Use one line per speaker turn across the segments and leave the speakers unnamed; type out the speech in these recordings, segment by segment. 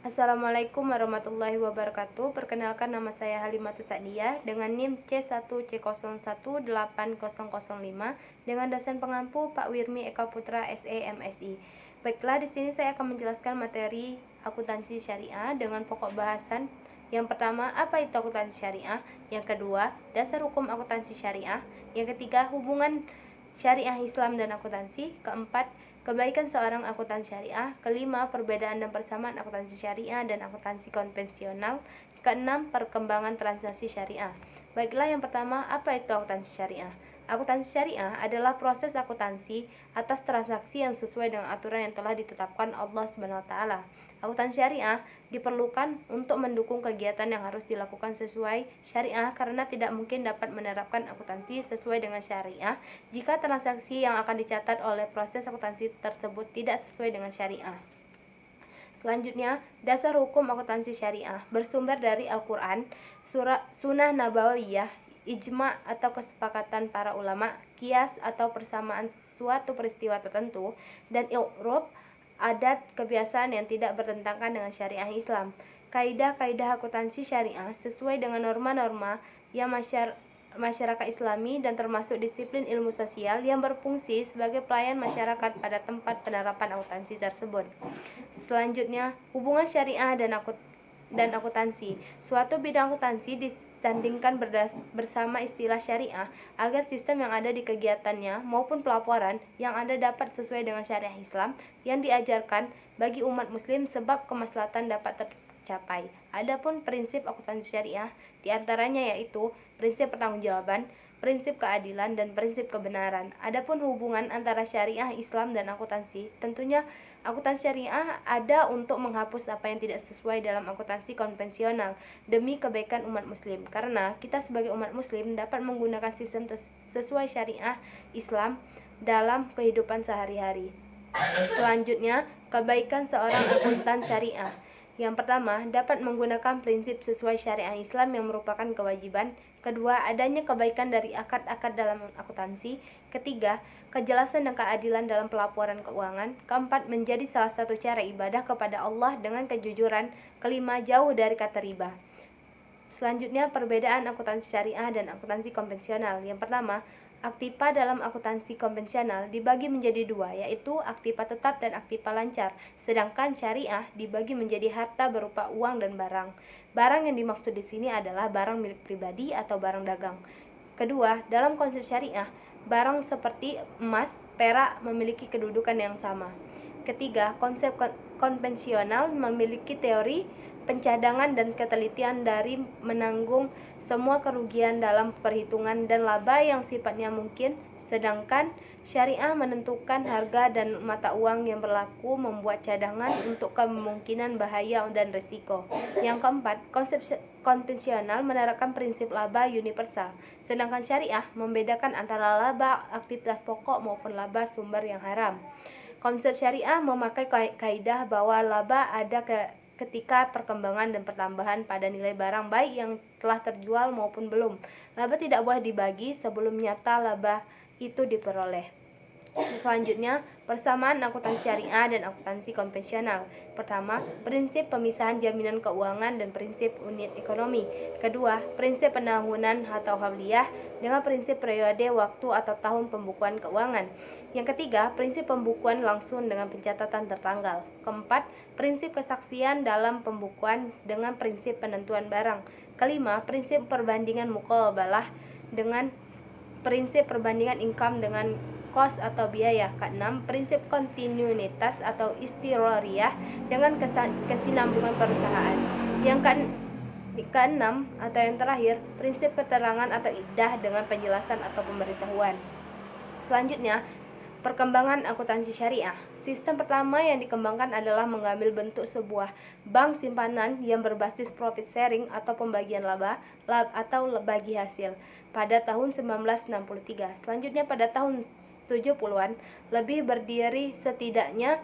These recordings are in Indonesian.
Assalamualaikum warahmatullahi wabarakatuh. Perkenalkan, nama saya Halimatus Sa'diyah dengan NIM C1C018005 dengan dosen pengampu Pak Wirmi Eka Putra SE MSI. Baiklah, di sini saya akan menjelaskan materi akuntansi syariah dengan pokok bahasan. Yang pertama, apa itu akuntansi syariah? Yang kedua, dasar hukum akuntansi syariah. Yang ketiga, hubungan syariah Islam dan akuntansi. Keempat, kebaikan seorang akuntan syariah. Kelima, perbedaan dan persamaan akuntansi syariah dan akuntansi konvensional. Keenam, perkembangan transaksi syariah. Baiklah, yang pertama, apa itu akuntansi syariah? Akuntansi syariah adalah proses akuntansi atas transaksi yang sesuai dengan aturan yang telah ditetapkan Allah SWT. Akuntansi syariah diperlukan untuk mendukung kegiatan yang harus dilakukan sesuai syariah, karena tidak mungkin dapat menerapkan akuntansi sesuai dengan syariah jika transaksi yang akan dicatat oleh proses akuntansi tersebut tidak sesuai dengan syariah. Selanjutnya, dasar hukum akuntansi syariah bersumber dari Al-Quran, Sunnah Nabawiyah, ijma atau kesepakatan para ulama, kias atau persamaan suatu peristiwa tertentu, dan i'rab, adat kebiasaan yang tidak bertentangan dengan syariah Islam. Kaidah-kaidah akuntansi syariah sesuai dengan norma-norma yang masyarakat Islami dan termasuk disiplin ilmu sosial yang berfungsi sebagai pelayan masyarakat pada tempat penerapan akuntansi tersebut. Selanjutnya, hubungan syariah dan akuntansi. Suatu bidang akuntansi disandingkan bersama istilah syariah agar sistem yang ada di kegiatannya maupun pelaporan yang ada dapat sesuai dengan syariah Islam yang diajarkan bagi umat muslim, sebab kemaslahatan dapat tercapai. Adapun prinsip akuntansi syariah diantaranya yaitu prinsip pertanggungjawaban, prinsip keadilan, dan prinsip kebenaran. Adapun hubungan antara syariah Islam dan akuntansi, tentunya akuntansi syariah ada untuk menghapus apa yang tidak sesuai dalam akuntansi konvensional demi kebaikan umat muslim, karena kita sebagai umat muslim dapat menggunakan sistem sesuai syariah Islam dalam kehidupan sehari-hari. Selanjutnya, kebaikan seorang akuntan syariah. Yang pertama, dapat menggunakan prinsip sesuai syariah Islam yang merupakan kewajiban. Kedua, adanya kebaikan dari akad-akad dalam akuntansi. Ketiga, kejelasan dan keadilan dalam pelaporan keuangan. Keempat, menjadi salah satu cara ibadah kepada Allah dengan kejujuran. Kelima, jauh dari kata riba. Selanjutnya, perbedaan akuntansi syariah dan akuntansi konvensional. Yang pertama, aktiva dalam akuntansi konvensional dibagi menjadi dua, yaitu aktiva tetap dan aktiva lancar. Sedangkan syariah dibagi menjadi harta berupa uang dan barang. Barang yang dimaksud di sini adalah barang milik pribadi atau barang dagang. Kedua, dalam konsep syariah, barang seperti emas, perak memiliki kedudukan yang sama. Ketiga, konsep konvensional memiliki teori pencadangan dan ketelitian dari menanggung semua kerugian dalam perhitungan dan laba yang sifatnya mungkin, sedangkan syariah menentukan harga dan mata uang yang berlaku, membuat cadangan untuk kemungkinan bahaya dan risiko. Yang keempat, konsep konvensional menerapkan prinsip laba universal, sedangkan syariah membedakan antara laba aktivitas pokok maupun laba sumber yang haram. Konsep syariah memakai kaidah bahwa laba ada ketika perkembangan dan pertambahan pada nilai barang baik yang telah terjual maupun belum. Laba tidak boleh dibagi sebelum nyata laba itu diperoleh. Selanjutnya, persamaan akuntansi syariah dan akuntansi konvensional. Pertama, prinsip pemisahan jaminan keuangan dan prinsip unit ekonomi. Kedua, prinsip penahunan atau hawliyah dengan prinsip periode waktu atau tahun pembukuan keuangan. Yang ketiga, prinsip pembukuan langsung dengan pencatatan tertanggal. Keempat, prinsip kesaksian dalam pembukuan dengan prinsip penentuan barang. Kelima, prinsip perbandingan muqabalah dengan prinsip perbandingan income dengan kos atau biaya. Keenam, prinsip kontinuitas atau istiroriyah dengan kesinambungan perusahaan. Yang keenam atau yang terakhir, prinsip keterangan atau iddah dengan penjelasan atau pemberitahuan. Selanjutnya, perkembangan akuntansi syariah. Sistem pertama yang dikembangkan adalah mengambil bentuk sebuah bank simpanan yang berbasis profit sharing atau pembagian laba atau bagi hasil pada tahun 1963. Selanjutnya pada tahun 70-an lebih berdiri setidaknya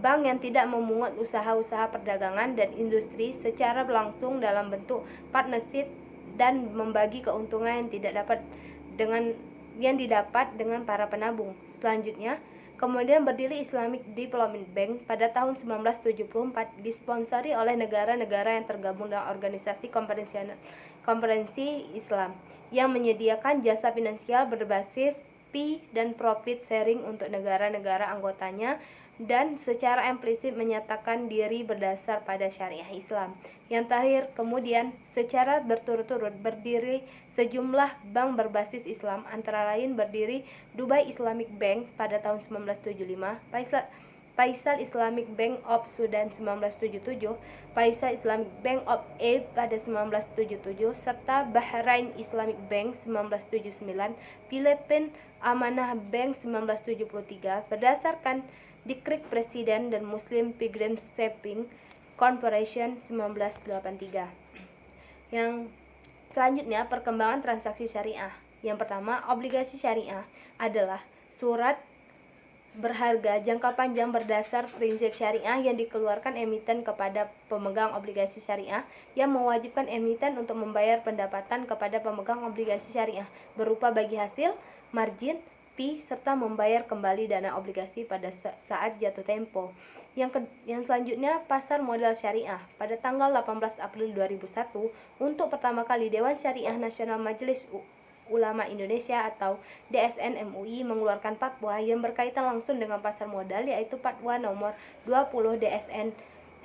bank yang tidak memungut usaha-usaha perdagangan dan industri secara langsung dalam bentuk partnership dan membagi keuntungan yang didapat dengan para penabung. Selanjutnya, Kemudian berdiri Islamic Development Bank pada tahun 1974, disponsori oleh negara-negara yang tergabung dalam organisasi konferensi Islam yang menyediakan jasa finansial berbasis fee dan profit sharing untuk negara-negara anggotanya dan secara implisit menyatakan diri berdasar pada syariah Islam. Yang terakhir, kemudian secara berturut-turut berdiri sejumlah bank berbasis Islam, antara lain berdiri Dubai Islamic Bank pada tahun 1975, Faisal Islamic Bank of Sudan 1977, Faisal Islamic Bank of Abe pada 1977, serta Bahrain Islamic Bank 1979, Philippine Amanah Bank 1973, berdasarkan Dikrik Presiden dan Muslim Pilgrim Saving Corporation 1983. Yang selanjutnya, perkembangan transaksi syariah. Yang pertama, obligasi syariah adalah surat berharga jangka panjang berdasar prinsip syariah yang dikeluarkan emiten kepada pemegang obligasi syariah, yang mewajibkan emiten untuk membayar pendapatan kepada pemegang obligasi syariah berupa bagi hasil, margin, fee, serta membayar kembali dana obligasi pada saat jatuh tempo. Yang selanjutnya, pasar modal syariah. Pada tanggal 18 April 2001, untuk pertama kali Dewan Syariah Nasional Majelis Ulama Indonesia atau DSN MUI mengeluarkan fatwa yang berkaitan langsung dengan pasar modal, yaitu Fatwa nomor 20 DSN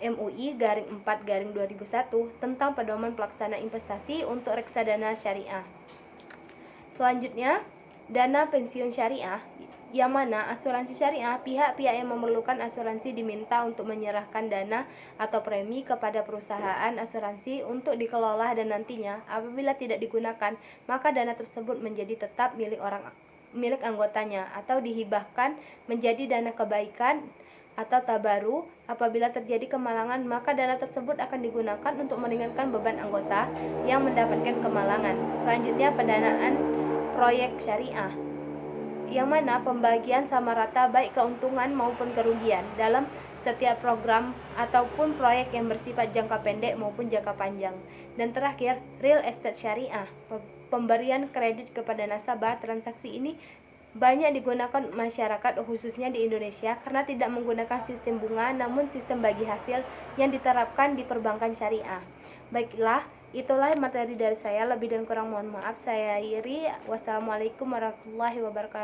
MUI /4 /2001 tentang pedoman pelaksana investasi untuk reksadana syariah. Selanjutnya, dana pensiun syariah, yang mana asuransi syariah, pihak-pihak yang memerlukan asuransi diminta untuk menyerahkan dana atau premi kepada perusahaan asuransi untuk dikelola, dan nantinya apabila tidak digunakan, maka dana tersebut menjadi tetap milik anggotanya atau dihibahkan menjadi dana kebaikan atau tabaru. Apabila terjadi kemalangan, maka dana tersebut akan digunakan untuk meringankan beban anggota yang mendapatkan kemalangan. Selanjutnya, pendanaan proyek syariah, yang mana pembagian sama rata baik keuntungan maupun kerugian dalam setiap program ataupun proyek yang bersifat jangka pendek maupun jangka panjang. Dan terakhir, real estate syariah, pemberian kredit kepada nasabah. Transaksi ini banyak digunakan masyarakat khususnya di Indonesia karena tidak menggunakan sistem bunga namun sistem bagi hasil yang diterapkan di perbankan syariah. Baiklah, itulah materi dari saya. Lebih dan kurang mohon maaf. Saya Iri. Wassalamualaikum warahmatullahi wabarakatuh.